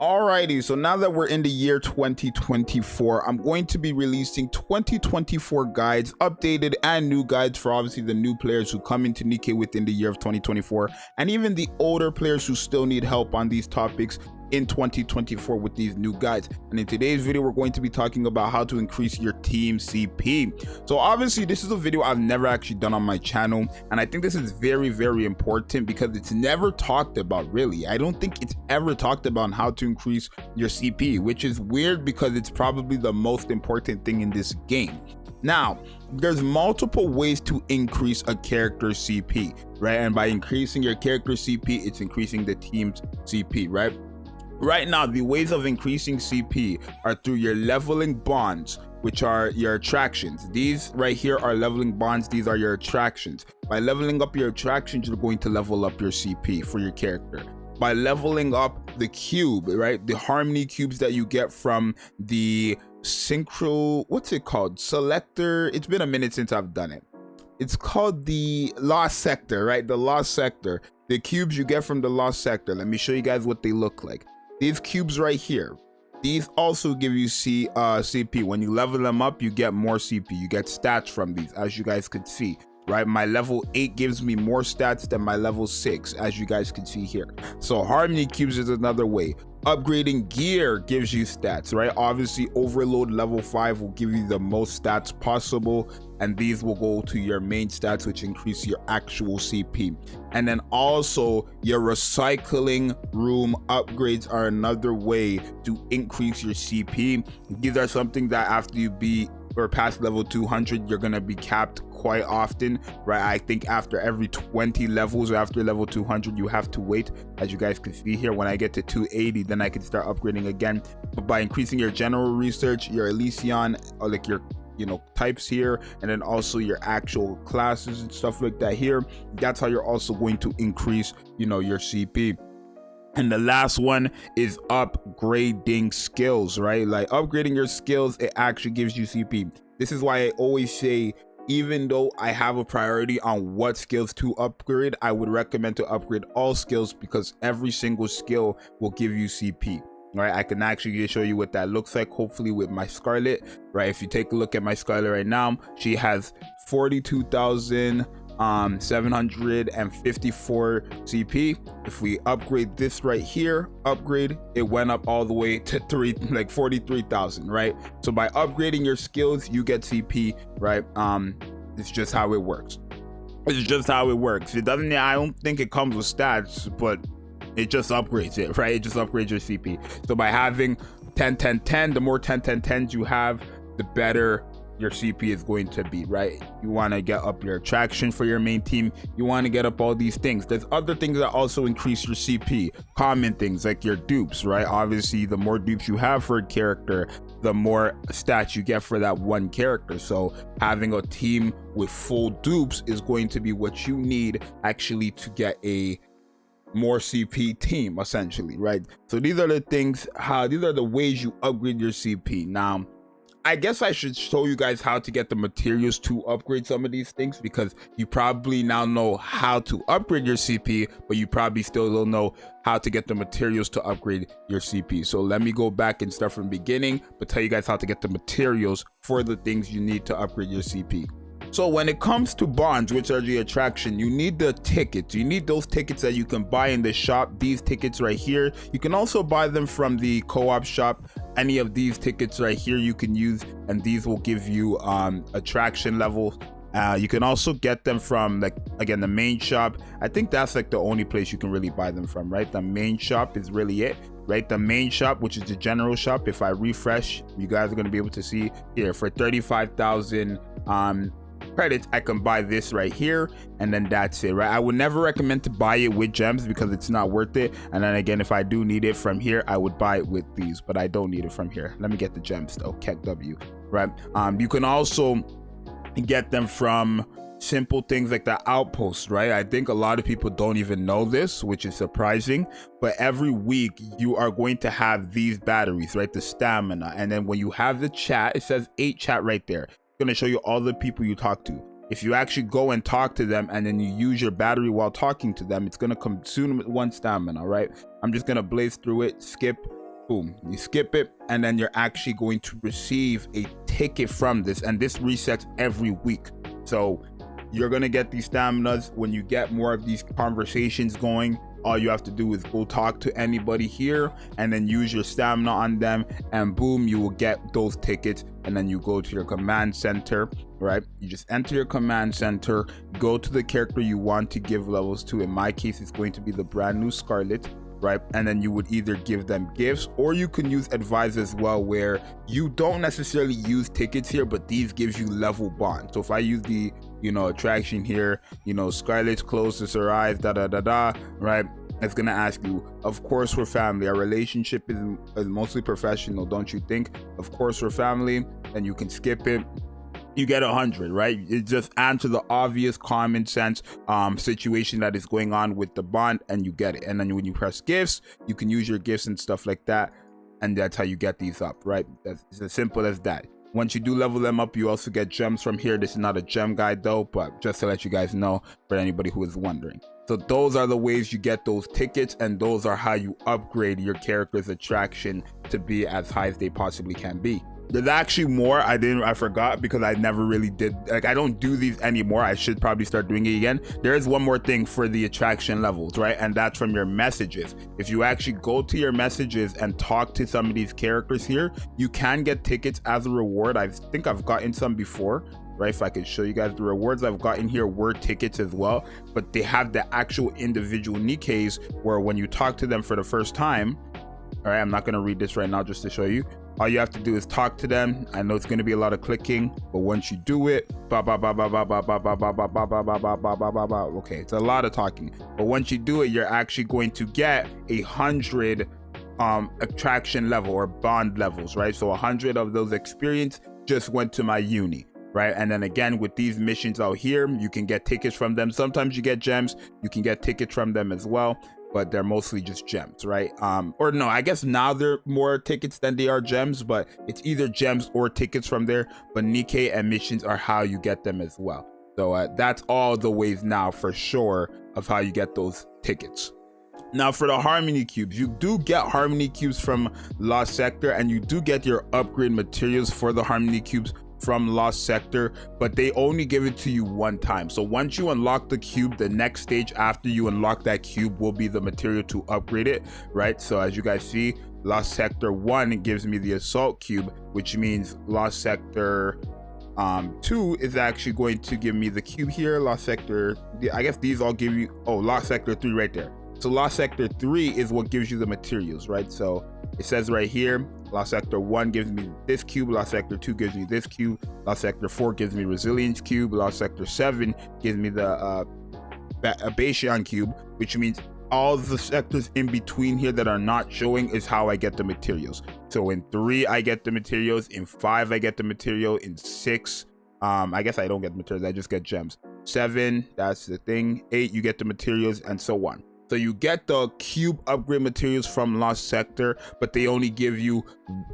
Alrighty, so now that we're in the year 2024, I'm going to be releasing 2024 guides, updated and new guides for obviously the new players who come into Nikke within the year of 2024, and even the older players who still need help on these topics in 2024 with these new guides. And in today's video, we're going to be talking about how to increase your team CP. So obviously this is a video I've never actually done on my channel, and I think this is very important because it's never talked about. Really, I don't think it's ever talked about on how to increase your CP, which is weird because it's probably the most important thing in this game. Now, there's multiple ways to increase a character's CP, right? And by increasing your character's CP, it's increasing the team's CP, right? Right now, the ways of increasing CP are through your leveling bonds, which are your attractions. These right here are leveling bonds. These are your attractions. By leveling up your attractions, you're going to level up your CP for your character. By leveling up the cube, right? The harmony cubes that you get from the synchro, what's it called? Selector. It's been a minute since I've done it. It's called the lost sector, right? The lost sector. The cubes you get from the lost sector. Let me show you guys what they look like. These cubes right here, these also give you CP. When you level them up, you get more CP. You get stats from these, as you guys could see, right? My level 8 gives me more stats than my level 6, as you guys can see here. So harmony cubes is another way. Upgrading gear gives you stats, right? Obviously overload level 5 will give you the most stats possible, and these will go to your main stats, which increase your actual CP. And then also your recycling room upgrades are another way to increase your CP. These are something that after you beat or past level 200, you're gonna be capped quite often, right? I think after every 20 levels or after level 200, you have to wait. As you guys can see here, when I get to 280, then I can start upgrading again. But by increasing your general research, your Elysion, or like your types here, and then also your actual classes and stuff like that here, that's how you're also going to increase your CP. And the last one is upgrading skills, right? Like upgrading your skills, it actually gives you CP. This is why I always say, even though I have a priority on what skills to upgrade, I would recommend to upgrade all skills because every single skill will give you CP. Right, I can actually show you what that looks like, hopefully with my Scarlet, right? If you take a look at my Scarlet right now, she has 42,754 CP. If we upgrade this right here, it went up all the way to 43,000, right? So by upgrading your skills, you get CP, right? It's just how it works. It's just how it works. It doesn't, I don't think it comes with stats, but it just upgrades it, right? It just upgrades your CP. So by having 10 10 10, the more 10 10 10s you have, the better your CP is going to be, right? You want to get up your attraction for your main team. You want to get up all these things. There's other things that also increase your CP. Common things like your dupes, right? Obviously, the more dupes you have for a character, the more stats you get for that one character. So having a team with full dupes is going to be what you need actually to get a more CP team, essentially, right? So these are the things, these are the ways you upgrade your CP. Now, I guess I should show you guys how to get the materials to upgrade some of these things, because you probably now know how to upgrade your CP, but you probably still don't know how to get the materials to upgrade your CP. So let me go back and start from the beginning, but tell you guys how to get the materials for the things you need to upgrade your CP. So when it comes to bonds, which are the attraction, you need the tickets. You need those tickets that you can buy in the shop. These tickets right here, you can also buy them from the co-op shop. Any of these tickets right here you can use, and these will give you attraction levels. You can also get them from, like, again, the main shop. I think that's like the only place you can really buy them from, right? The main shop is really it, right? The main shop, which is the general shop. If I refresh, you guys are going to be able to see here for 35,000 credits, I can buy this right here, and then that's it, right? I would never recommend to buy it with gems because it's not worth it. And then again, if I do need it from here, I would buy it with these, but I don't need it from here. Let me get the gems though, Keck W, right? You can also get them from simple things like the outpost, right? I think a lot of people don't even know this, which is surprising, but every week you are going to have these batteries, right? The stamina. And then when you have the chat, it says 8 chat right there. Going to show you all the people you talk to. If you actually go and talk to them and then you use your battery while talking to them, it's going to consume 1 stamina, right? I'm just going to blaze through it, skip, boom, you skip it, and then you're actually going to receive a ticket from this, and this resets every week. So you're gonna get these staminas. When you get more of these conversations going, all you have to do is go talk to anybody here and then use your stamina on them, and boom, you will get those tickets. And then you go to your command center, right? You just enter your command center, go to the character you want to give levels to. In my case, it's going to be the brand new Scarlet, right? And then you would either give them gifts, or you can use advise as well, where you don't necessarily use tickets here, but these gives you level bond. So if I use the, you know, attraction here, you know, Scarlet closes her eyes, right? It's gonna ask you, of course we're family. Our relationship is mostly professional, don't you think? Of course we're family. And you can skip it. You get 100, right? It just answer the obvious common sense situation that is going on with the bond, and you get it. And then when you press gifts, you can use your gifts and stuff like that, and that's how you get these up, right? That's as simple as that. Once you do level them up, you also get gems from here. This is not a gem guide though, but just to let you guys know, for anybody who is wondering. So those are the ways you get those tickets, and those are how you upgrade your character's attraction to be as high as they possibly can be. There's actually more. I forgot because I never really did, like, I don't do these anymore. I should probably start doing it again. There is one more thing for the attraction levels, right? And that's from your messages. If you actually go to your messages and talk to some of these characters here, you can get tickets as a reward. I think I've gotten some before, right? If I could show you guys the rewards I've gotten here were tickets as well, but they have the actual individual Nikkes where when you talk to them for the first time, all right, I'm not going to read this right now just to show you. All you have to do is talk to them. I know it's going to be a lot of clicking, but once you do it, okay, it's a lot of talking, but once you do it, you're actually going to get 100 attraction level or bond levels, right? So 100 of those experience just went to my uni, right? And then again, with these missions out here, you can get tickets from them. Sometimes you get gems, you can get tickets from them as well, but they're mostly just gems, right? Or no, I guess now they're more tickets than they are gems, but it's either gems or tickets from there. But Nikke and missions are how you get them as well. So that's all the ways now for sure of how you get those tickets. Now for the harmony cubes, you do get harmony cubes from Lost Sector, and you do get your upgrade materials for the harmony cubes from Lost Sector, but they only give it to you one time. So once you unlock the cube, the next stage after you unlock that cube will be the material to upgrade it, right? So as you guys see, Lost Sector 1 gives me the assault cube, which means Lost Sector 2 is actually going to give me the cube here. Lost Sector, I guess these all give you, oh, Lost Sector 3 right there. So Lost Sector 3 is what gives you the materials, right? So it says right here, Lost Sector 1 gives me this cube, Lost Sector 2 gives me this cube, Lost Sector 4 gives me Resilience cube, Lost Sector 7 gives me the Bastion cube, which means all the sectors in between here that are not showing is how I get the materials. So in 3 I get the materials, in 5 I get the material, in 6 I guess I don't get materials, I just get gems. 7, that's the thing. 8, you get the materials, and so on. So you get the cube upgrade materials from Lost Sector, but they only give you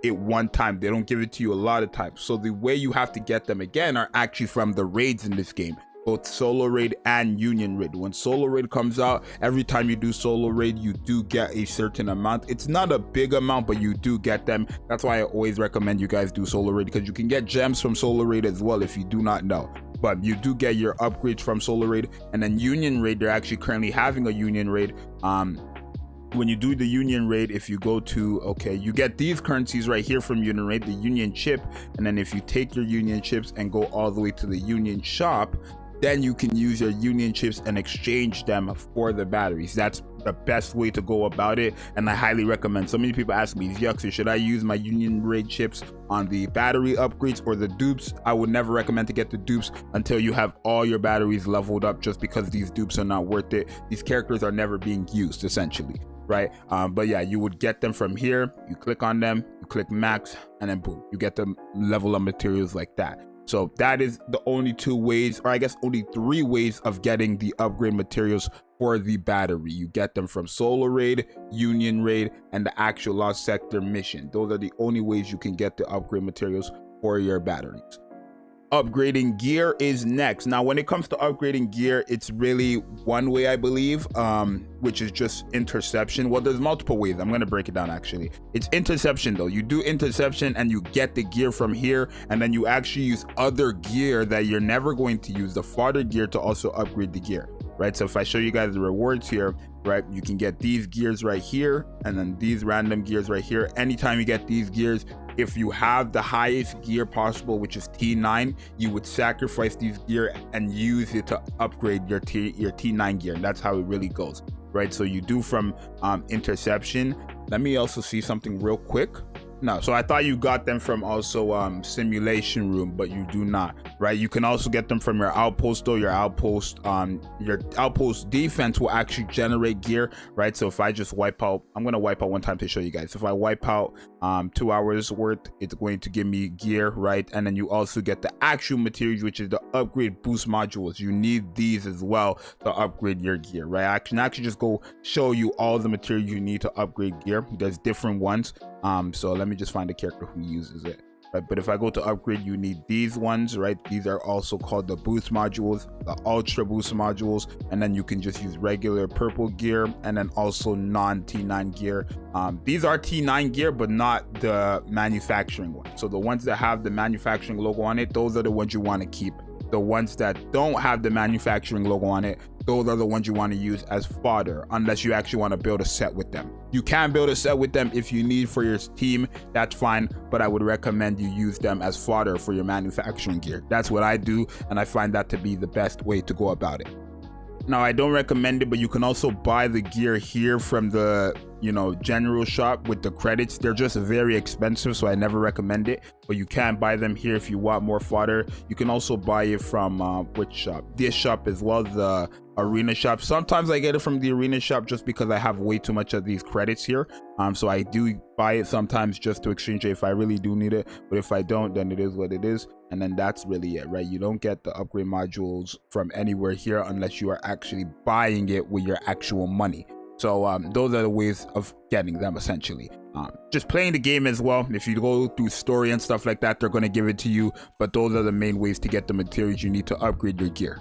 it one time. They don't give it to you a lot of times. So the way you have to get them again are actually from the raids in this game, both solo raid and union raid. When solo raid comes out, every time you do solo raid, you do get a certain amount. It's not a big amount, but you do get them. That's why I always recommend you guys do solo raid, because you can get gems from solo raid as well if you do not know. But you do get your upgrades from solo raid. And then union raid, they're actually currently having a union raid. When you do the union raid, if you go to, okay, you get these currencies right here from union raid, the union chip. And then if you take your union chips and go all the way to the union shop, then you can use your union chips and exchange them for the batteries. That's the best way to go about it, and I highly recommend. So many people ask me, Zxous, should I use my union raid chips on the battery upgrades or the dupes? I would never recommend to get the dupes until you have all your batteries leveled up, just because these dupes are not worth it. These characters are never being used, essentially, right? But yeah, you would get them from here. You click on them, you click max, and then boom, you get the level of materials like that. So that is the only 2 ways, or I guess only 3 ways of getting the upgrade materials for the battery. You get them from solo raid, union raid, and the actual Lost Sector mission. Those are the only ways you can get the upgrade materials for your batteries. upgrading gear is next. Now when it comes to upgrading gear, it's really one way, I believe, which is just interception. Well, there's multiple ways. I'm going to break it down. Actually, it's interception though. You do interception and you get the gear from here, and then you actually use other gear that you're never going to use, the fodder gear, to also upgrade the gear, right? So if I show you guys the rewards here, right, you can get these gears right here, and then these random gears right here. Anytime you get these gears, if you have the highest gear possible, which is T9, you would sacrifice these gear and use it to upgrade your T9 gear. And that's how it really goes, right? So you do from interception. Let me also see something real quick. No, so I thought you got them from also simulation room, but you do not, right? You can also get them from your outpost though. Your outpost defense will actually generate gear, right? So if I just wipe out, I'm gonna wipe out one time to show you guys. If I wipe out 2 hours worth, it's going to give me gear, right? And then you also get the actual materials, which is the upgrade boost modules. You need these as well to upgrade your gear, right? I can actually just go show you all the materials you need to upgrade gear. There's different ones. So let me just find a character who uses it, right? But if I go to upgrade, you need these ones, right? These are also called the boost modules, the ultra boost modules, and then you can just use regular purple gear and then also non T9 gear. These are T9 gear, but not the manufacturing one. So the ones that have the manufacturing logo on it, those are the ones you want to keep. The ones that don't have the manufacturing logo on it, those are the ones you want to use as fodder, unless you actually want to build a set with them. You can build a set with them if you need for your team, that's fine, but I would recommend you use them as fodder for your manufacturing gear. That's what I do, and I find that to be the best way to go about it. Now, I don't recommend it, but you can also buy the gear here from the, general shop with the credits. They're just very expensive, so I never recommend it, but you can buy them here if you want more fodder. You can also buy it from which shop? This shop as well, the arena shop. Sometimes I get it from the arena shop just because I have way too much of these credits here. So I do buy it sometimes just to exchange it if I really do need it, but if I don't, then it is what it is. And then that's really it, right? You don't get the upgrade modules from anywhere here unless you are actually buying it with your actual money. So those are the ways of getting them, essentially. Just playing the game as well. If you go through story and stuff like that, they're going to give it to you, but those are the main ways to get the materials you need to upgrade your gear.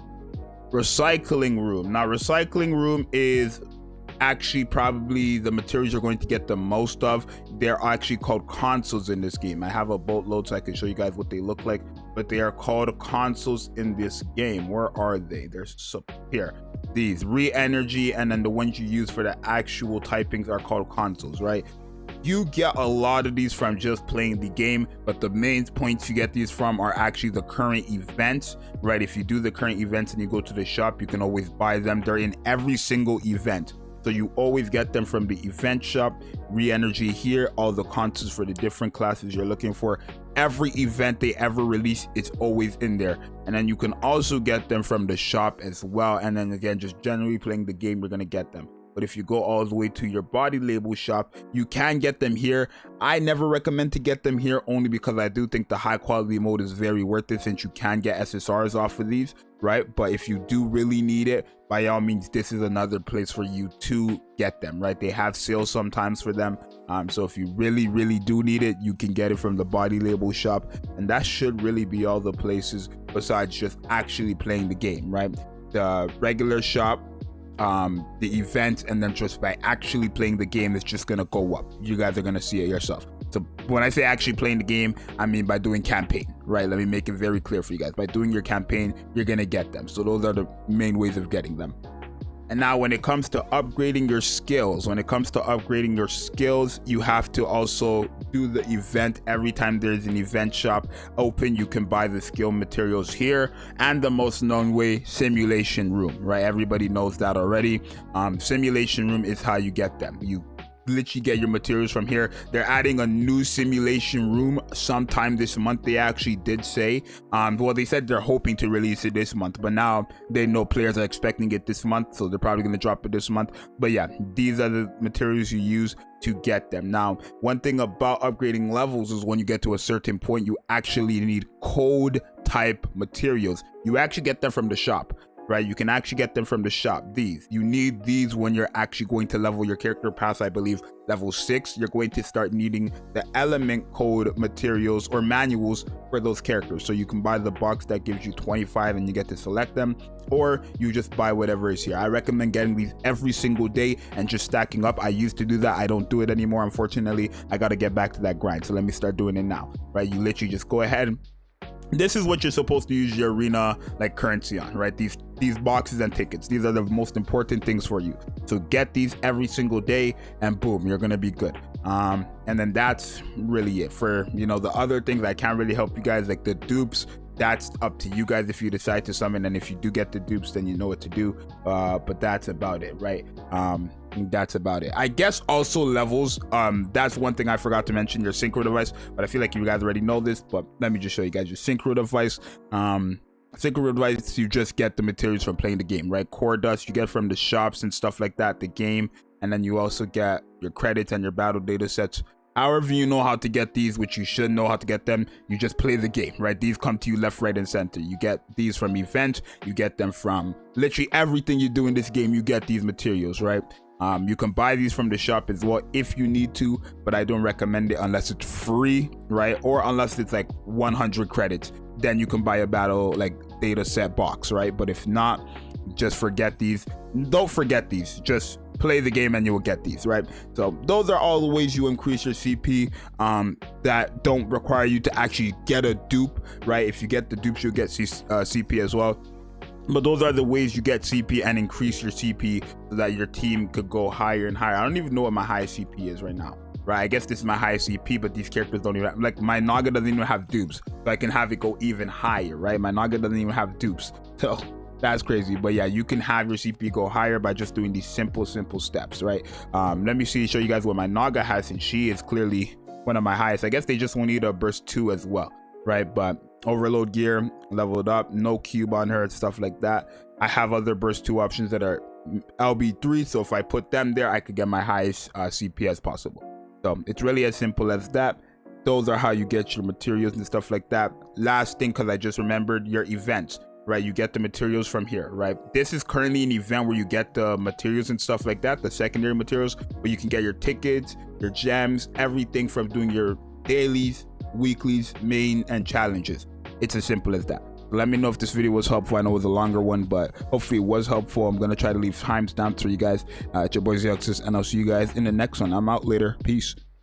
Recycling room. Now, recycling room is actually probably the materials you're going to get the most of. They're actually called consoles in this game. I have a boatload so I can show you guys what they look like, but they are called consoles in this game. Where are they? There's here. These re-energy, and then the ones you use for the actual typings are called consoles, right? You get a lot of these from just playing the game, but the main points you get these from are actually the current events, right? If you do the current events and you go to the shop, you can always buy them. They're in every single event, so you always get them from the event shop. Re-energy here, all the consoles for the different classes you're looking for. Every event they ever release, it's always in there. And then you can also get them from the shop as well. And then again, just generally playing the game, you're gonna get them. But if you go all the way to your body label shop, you can get them here. I never recommend to get them here, only because I do think the high quality mode is very worth it, since you can get SSRs off of these, right? But if you do really need it, by all means, this is another place for you to get them, right? They have sales sometimes for them. So if you really do need it, you can get it from the body label shop. And that should really be all the places besides just actually playing the game, right? The regular shop, the event, and then just by actually playing the game, it's just gonna go up. You guys are gonna see it yourself. So when I say actually playing the game, I mean by doing campaign, right? Let me make it very clear for you guys. By doing your campaign, you're gonna get them. So those are the main ways of getting them. And now when it comes to upgrading your skills, you have to also do the event. Every time there's an event shop open, you can buy the skill materials here. And the most known way, simulation room, right? Everybody knows that already. Simulation room is how you get them. You literally get your materials from here. They're adding a new simulation room sometime this month. They actually did say, well, they said they're hoping to release it this month, but now they know players are expecting it this month, so they're probably going to drop it this month. But yeah, these are the materials you use to get them. Now, one thing about upgrading levels is when you get to a certain point, you actually need code type materials. You actually get them from the shop. right? You can actually get them from the shop. These, you need these when you're actually going to level your character past, I believe, level 6. You're going to start needing the element code materials or manuals for those characters. So you can buy the box that gives you 25 and you get to select them, or you just buy whatever is here. I recommend getting these every single day and just stacking up. I used to do that. I don't do it anymore, unfortunately. I got to get back to that grind, so let me start doing it now, right? You literally just go ahead. This is what you're supposed to use your arena like currency on, right? These boxes and tickets. These are the most important things for you. So get these every single day and boom, you're gonna be good. And then that's really it. For, you know, the other things I can't really help you guys, like the dupes, that's up to you guys if you decide to summon, and if you do get the dupes, then you know what to do. But that's about it, right? That's about it. I guess also levels, that's one thing I forgot to mention, your synchro device, but I feel like you guys already know this, but let me just show you guys your synchro device. Synchro device, you just get the materials from playing the game, right? Core dust you get from the shops and stuff like that, the game, and then you also get your credits and your battle data sets. However you know how to get these, which you should know how to get them, you just play the game, right? These come to you left, right, and center. You get these from events, you get them from literally everything you do in this game, you get these materials, right? You can buy these from the shop as well if you need to, but I don't recommend it unless it's free, right? Or unless it's like 100 credits, then you can buy a battle like data set box, right? But if not, just forget these. Don't forget these, just play the game and you will get these, right? So those are all the ways you increase your CP that don't require you to actually get a dupe, right? If you get the dupes, you'll get CP as well. But those are the ways you get CP and increase your CP so that your team could go higher and higher. I don't even know what my highest CP is right now, right? I guess this is my highest CP, but these characters don't even have, like, my Naga doesn't even have dupes, so I can have it go even higher, right? My Naga doesn't even have dupes, so that's crazy. But yeah, you can have your CP go higher by just doing these simple steps, right? Let me show you guys what my Naga has, and she is clearly one of my highest. I guess they just won't need a burst 2 as well, right? But overload gear, leveled up, no cube on her, stuff like that. I have other burst 2 options that are LB3, so if I put them there, I could get my highest CP as possible. So it's really as simple as that. Those are how you get your materials and stuff like that. Last thing, because I just remembered, your events, right? You get the materials from here, right? This is currently an event where you get the materials and stuff like that, the secondary materials, where you can get your tickets, your gems, everything from doing your dailies, weeklies, main, and challenges. It's as simple as that. Let me know if this video was helpful. I know it was a longer one, but hopefully it was helpful. I'm gonna try to leave timestamps for you guys. It's your boy Zxous, and I'll see you guys in the next one. I'm out later. Peace.